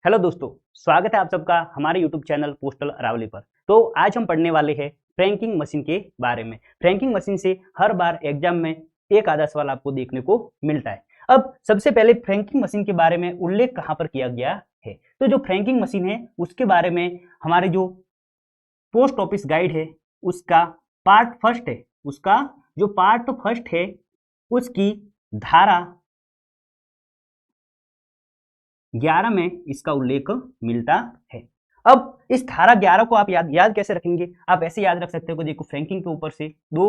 Hello दोस्तों, स्वागत है आप सबका हमारे यूट्यूब चैनल पोस्टल अरावली पर। तो आज हम पढ़ने वाले हैं फ्रैंकिंग मशीन के बारे में। फ्रैंकिंग मशीन से हर बार एग्जाम में एक आधा सवाल आपको देखने को मिलता है। अब सबसे पहले फ्रैंकिंग मशीन के बारे में उल्लेख कहाँ पर किया गया है, तो जो फ्रैंकिंग मशीन है उसके बारे में हमारे जो पोस्ट ऑफिस गाइड है उसका पार्ट फर्स्ट है, उसका जो पार्ट फर्स्ट है उसकी धारा 11 में इसका उल्लेख मिलता है। अब इस धारा 11 को आप याद कैसे रखेंगे? आप ऐसे याद रख सकते हो कि देखो फ्रैंकिंग के ऊपर से दो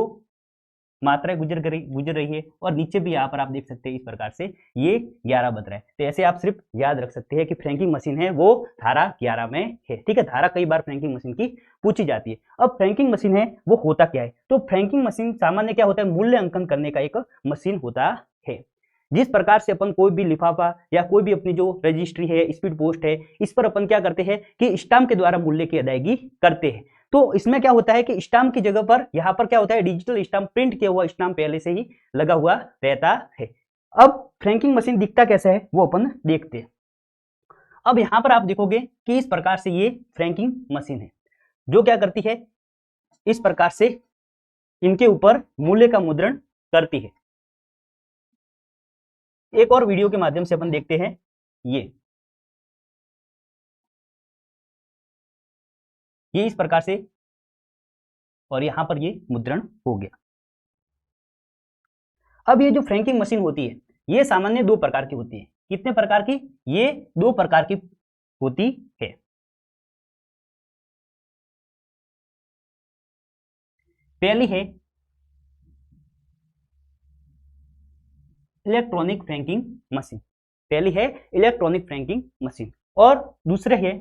मात्राएं गुजर रही है और नीचे भी यहाँ पर आप देख सकते हैं इस प्रकार से ये 11 बन रहा है। तो ऐसे आप सिर्फ याद रख सकते हैं कि फ्रैंकिंग मशीन है वो धारा 11 में है। ठीक है, धारा कई बार फ्रैंकिंग मशीन की पूछी जाती है। अब फ्रैंकिंग मशीन है वो होता क्या है? तो फ्रैंकिंग मशीन सामान्य क्या होता है, मूल्य अंकन करने का एक मशीन होता है। जिस प्रकार से अपन कोई भी लिफाफा या कोई भी अपनी जो रजिस्ट्री है, स्पीड पोस्ट है, इस पर अपन क्या करते हैं कि स्टाम्प के द्वारा मूल्य की अदायगी करते हैं। तो इसमें क्या होता है कि स्टाम्प की जगह पर यहाँ पर क्या होता है, डिजिटल स्टाम्प, प्रिंट किया हुआ स्टाम्प पहले से ही लगा हुआ रहता है। अब फ्रैंकिंग मशीन दिखता कैसा है वो अपन देखते हैं। अब यहाँ पर आप देखोगे कि इस प्रकार से ये फ्रैंकिंग मशीन है जो क्या करती है, इस प्रकार से इनके ऊपर मूल्य का मुद्रण करती है। एक और वीडियो के माध्यम से अपन देखते हैं ये इस प्रकार से, और यहां पर ये मुद्रण हो गया। अब ये जो फ्रैंकिंग मशीन होती है ये सामान्य दो प्रकार की होती है। कितने प्रकार की? ये दो प्रकार की होती है। पहली है इलेक्ट्रॉनिक फ्रैंकिंग मशीन, पहली है इलेक्ट्रॉनिक फ्रैंकिंग मशीन, और दूसरे है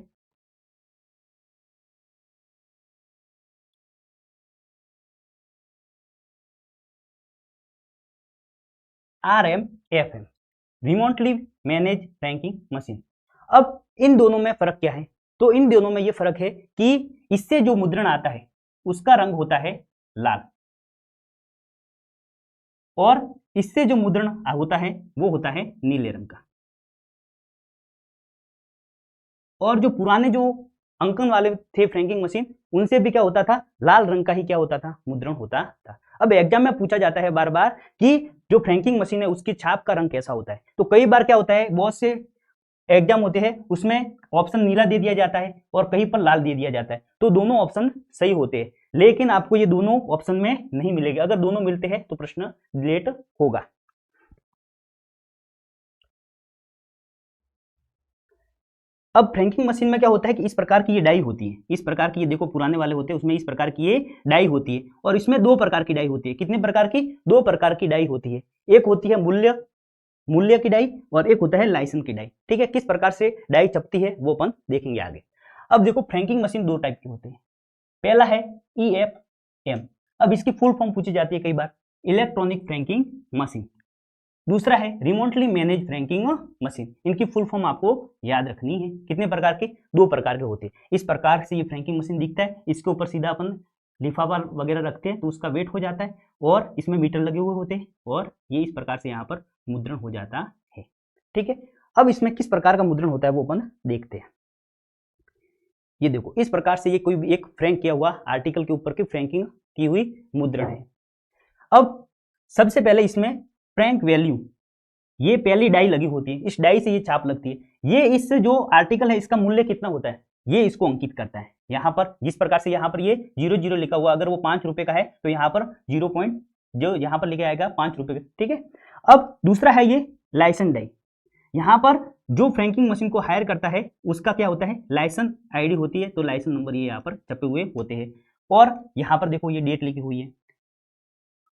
RMFM, remotely manage franking machine. अब इन दोनों में फर्क क्या है? तो इन दोनों में ये फर्क है कि इससे जो मुद्रण आता है उसका रंग होता है लाल, और इससे जो मुद्रण होता है वो होता है नीले रंग का। और जो पुराने जो अंकन वाले थे फ्रैंकिंग मशीन, उनसे भी क्या होता था, लाल रंग का ही क्या होता था, मुद्रण होता था। अब एग्जाम में पूछा जाता है बार बार कि जो फ्रैंकिंग मशीन है उसकी छाप का रंग कैसा होता है। तो कई बार क्या होता है, बहुत से एग्जाम होते हैं उसमें ऑप्शन नीला दे दिया जाता है और कहीं पर लाल दे दिया जाता है, तो दोनों ऑप्शन सही होते हैं, लेकिन आपको ये दोनों ऑप्शन में नहीं मिलेगा। अगर दोनों मिलते हैं तो प्रश्न डिलीट होगा। अब फ्रैंकिंग मशीन में क्या होता है कि इस प्रकार की ये डाई होती है, इस प्रकार की, ये देखो पुराने वाले होते हैं उसमें इस प्रकार की ये डाई होती है, और इसमें दो प्रकार की डाई होती है। कितने प्रकार की? दो प्रकार की डाई होती है। एक होती है मूल्य मूल्य की डाई और एक होता है लाइसेंस की डाई। ठीक है, किस प्रकार से डाई चपती है वो अपन देखेंगे आगे। अब देखो फ्रैंकिंग मशीन दो टाइप की होती है। पहला है EFM, अब इसकी फुल फॉर्म पूछी जाती है कई बार, इलेक्ट्रॉनिक फ्रैंकिंग मशीन। दूसरा है रिमोटली मैनेज फ्रैंकिंग मशीन। इनकी फुल फॉर्म आपको याद रखनी है। कितने प्रकार के? दो प्रकार के होते हैं। इस प्रकार से ये फ्रैंकिंग मशीन दिखता है, इसके ऊपर सीधा अपन लिफाफा वगैरह रखते हैं तो उसका वेट हो जाता है, और इसमें मीटर लगे हुए होते हैं, और ये इस प्रकार से यहाँ पर मुद्रण हो जाता है। ठीक है, अब इसमें किस प्रकार का मुद्रण होता है वो अपन देखते हैं। ये देखो इस प्रकार से ये कोई भी एक फ्रैंक किया हुआ आर्टिकल के ऊपर की फ्रैंकिंग की हुई मुद्रण है। अब सबसे पहले इसमें फ्रैंक वैल्यू, ये पहली डाई लगी होती है, इस डाई से ये छाप लगती है। ये इस जो आर्टिकल है इसका मूल्य कितना होता है ये इसको अंकित करता है। यहाँ पर जिस प्रकार से यहाँ पर ये 00 लिखा हुआ, अगर वो 5 रुपए का है तो यहाँ पर 0 पॉइंट जो यहाँ पर लिखा आएगा 5 रुपए का। ठीक है, अब दूसरा है ये लाइसेंस डाई। यहाँ पर जो फ्रैंकिंग मशीन को हायर करता है उसका क्या होता है, लाइसेंस आईडी होती है, तो लाइसेंस नंबर ये यहाँ पर छपे हुए होते हैं, और यहाँ पर देखो ये डेट लिखी हुई है,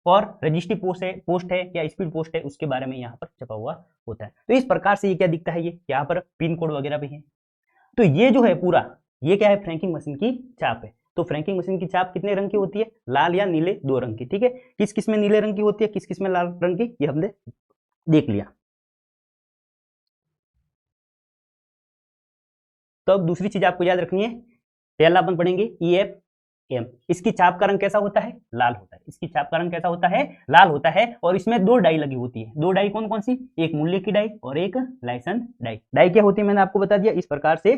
और रजिस्ट्री पोस्ट है या स्पीड पोस्ट है उसके बारे में यहाँ पर छपा हुआ होता है। तो इस प्रकार से ये क्या दिखता है, ये यहाँ पर पिन कोड वगैरह भी है। तो ये जो है पूरा, ये क्या है, फ्रैंकिंग मशीन की छाप है। तो फ्रैंकिंग मशीन की छाप कितने रंग की होती है, लाल या नीले, दो रंग की। ठीक है, किस किस में नीले रंग की होती है, किस किस में लाल रंग की, ये हमने देख लिया। तो अब दूसरी चीज आपको याद रखनी है, पहला अपन पढ़ेंगे EF एम। इसकी चाप का रंग कैसा होता है? लाल होता है। इसकी चाप का रंग कैसा होता है? लाल होता है। और इसमें दो डाई लगी होती है। दो डाई कौन कौन सी? एक मूल्य की डाई और एक लाइसेंस डाई। डाई क्या होती है मैंने आपको बता दिया इस प्रकार से।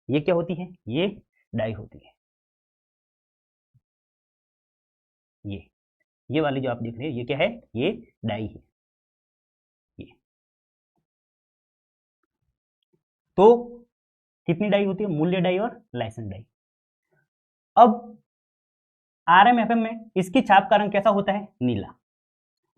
ये क्या होती है? ये डाई होती है। ये वाली जो आप देख रहे हैं ये क्या है? ये डाई है। ये तो कितनी डाई होती है? मूल्य डाई और लाइसेंस डाई। अब RMFM में इसकी छाप का रंग कैसा होता है? नीला।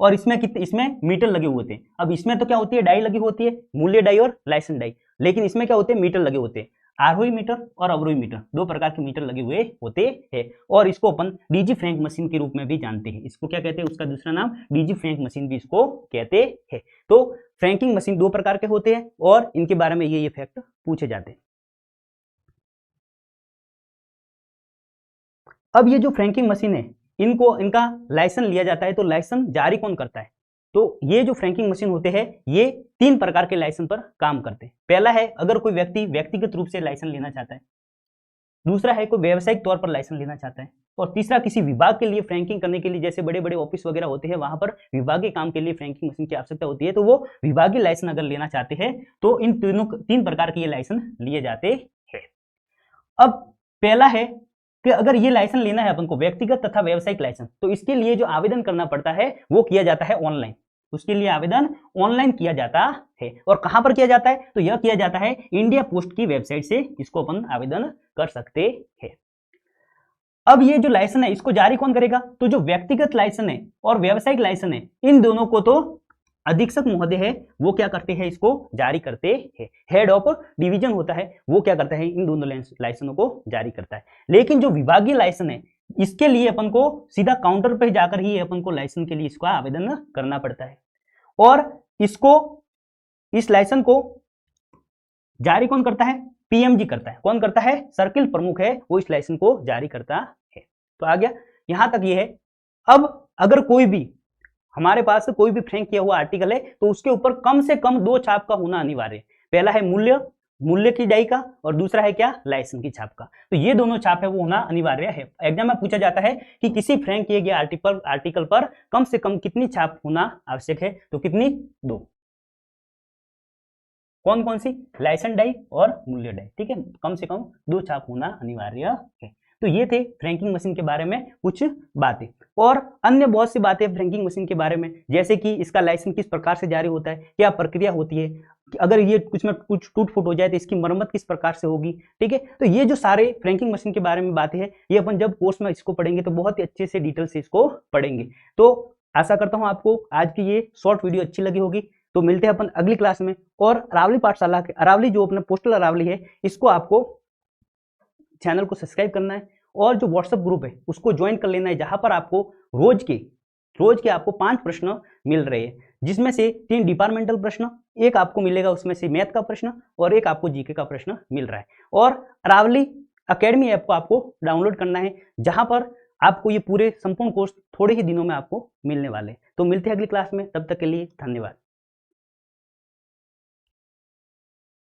और इसमें कितने? इसमें मीटर लगे हुए थे। अब इसमें तो क्या होती है? डाई लगी होती है, मूल्य डाई और लाइसेंस डाई। लेकिन इसमें क्या होते हैं? मीटर लगे होते हैं। आरोही मीटर और अवरोही मीटर, दो प्रकार के मीटर लगे हुए होते हैं। और इसको अपन डीजी फ्रैंक मशीन के रूप में भी जानते हैं। इसको क्या कहते हैं? उसका दूसरा नाम डीजी फ्रैंक मशीन भी इसको कहते हैं। तो फ्रैंकिंग मशीन दो प्रकार के होते हैं और इनके बारे में ये फैक्ट पूछे जाते हैं। अब ये जो फ्रैंकिंग मशीन है इनका लाइसेंस लिया जाता है। तो लाइसेंस जारी कौन करता है? तो ये जो फ्रैंकिंग मशीन होते हैं ये तीन प्रकार के लाइसेंस पर काम करते हैं। पहला है अगर कोई व्यक्ति व्यक्तिगत रूप से लाइसेंस लेना चाहता है, दूसरा है कोई व्यावसायिक तौर पर लाइसेंस लेना चाहता है, और तीसरा किसी विभाग के लिए फ्रैंकिंग करने के लिए, जैसे बड़े बड़े ऑफिस वगैरह होते हैं वहां पर विभागीय काम के लिए फ्रैंकिंग मशीन की आवश्यकता होती है। तो वो विभागीय लाइसेंस अगर लेना चाहते हैं तो इन तीन प्रकार के ये लाइसेंस लिए जाते हैं। अब पहला है कि अगर ये लाइसेंस लेना है अपन को, व्यक्तिगत तथा व्यावसायिक लाइसेंस, तो इसके लिए जो आवेदन करना पड़ता है वो किया जाता है ऑनलाइन। उसके लिए आवेदन ऑनलाइन किया जाता है। और कहां पर किया जाता है? तो यह किया जाता है इंडिया पोस्ट की वेबसाइट से इसको अपन आवेदन कर सकते हैं। अब ये जो लाइसेंस है इसको जारी कौन करेगा? तो जो व्यक्तिगत लाइसेंस है और व्यावसायिक लाइसेंस है इन दोनों को तो अधीक्षक महोदय है वो क्या करते हैं? इसको जारी करते हैं। हेड ऑफ डिवीजन होता है वो क्या करता है? इन दोनों लाइसेंसों को जारी करता है। लेकिन जो विभागीय लाइसेंस है इसके लिए अपन को सीधा काउंटर पर जाकर ही अपन को लाइसेंस के लिए इसका आवेदन करना पड़ता है। और इस लाइसेंस को जारी कौन करता है? PMG करता है। कौन करता है? सर्किल प्रमुख है वो इस लाइसेंस को जारी करता है। तो आ गया, यहां तक ये है। अब अगर कोई भी हमारे पास कोई भी फ्रैंक किया हुआ आर्टिकल है तो उसके ऊपर कम से कम दो छाप का होना अनिवार्य है। पहला है मूल्य की डाई का और दूसरा है क्या? लाइसेंस की छाप का। तो ये दोनों छाप है वो होना अनिवार्य है। एग्जाम में पूछा जाता है कि किसी फ्रैंक किए गए आर्टिकल पर कम से कम कितनी छाप होना आवश्यक है? तो कितनी? दो। कौन कौन सी? लाइसेंस डाई और मूल्य डाई। ठीक है, कम से कम दो छाप होना अनिवार्य है। तो ये थे फ्रैंकिंग मशीन के बारे में कुछ बातें। और अन्य बहुत सी बातें फ्रैंकिंग मशीन के बारे में, जैसे कि इसका लाइसेंस किस प्रकार से जारी होता है, क्या प्रक्रिया होती है, अगर ये कुछ में कुछ टूट फूट हो जाए तो इसकी मरम्मत किस प्रकार से होगी। ठीक है, तो ये जो सारे फ्रैंकिंग मशीन के बारे में बातें हैं ये अपन जब कोर्स में इसको पढ़ेंगे तो बहुत ही अच्छे से डिटेल से इसको पढ़ेंगे। तो आशा करता हूं आपको आज की ये शॉर्ट वीडियो अच्छी लगी होगी। तो मिलते हैं अपन अगली क्लास में। और अरावली पाठशाला के अरावली जो अपना पोस्टल अरावली है इसको आपको चैनल को सब्सक्राइब करना है और जो व्हाट्सएप ग्रुप है उसको ज्वाइन कर लेना है, जहां पर आपको रोज के आपको 5 प्रश्न मिल रहे हैं, जिसमें से 3 डिपार्टमेंटल प्रश्न, एक आपको मिलेगा उसमें से मैथ का प्रश्न और एक आपको जीके का प्रश्न मिल रहा है। और अरावली अकेडमी ऐप को आपको डाउनलोड करना है, जहां पर आपको ये पूरे संपूर्ण कोर्स थोड़े ही दिनों में आपको मिलने वाले हैं। तो मिलते हैं अगली क्लास में, तब तक के लिए धन्यवाद।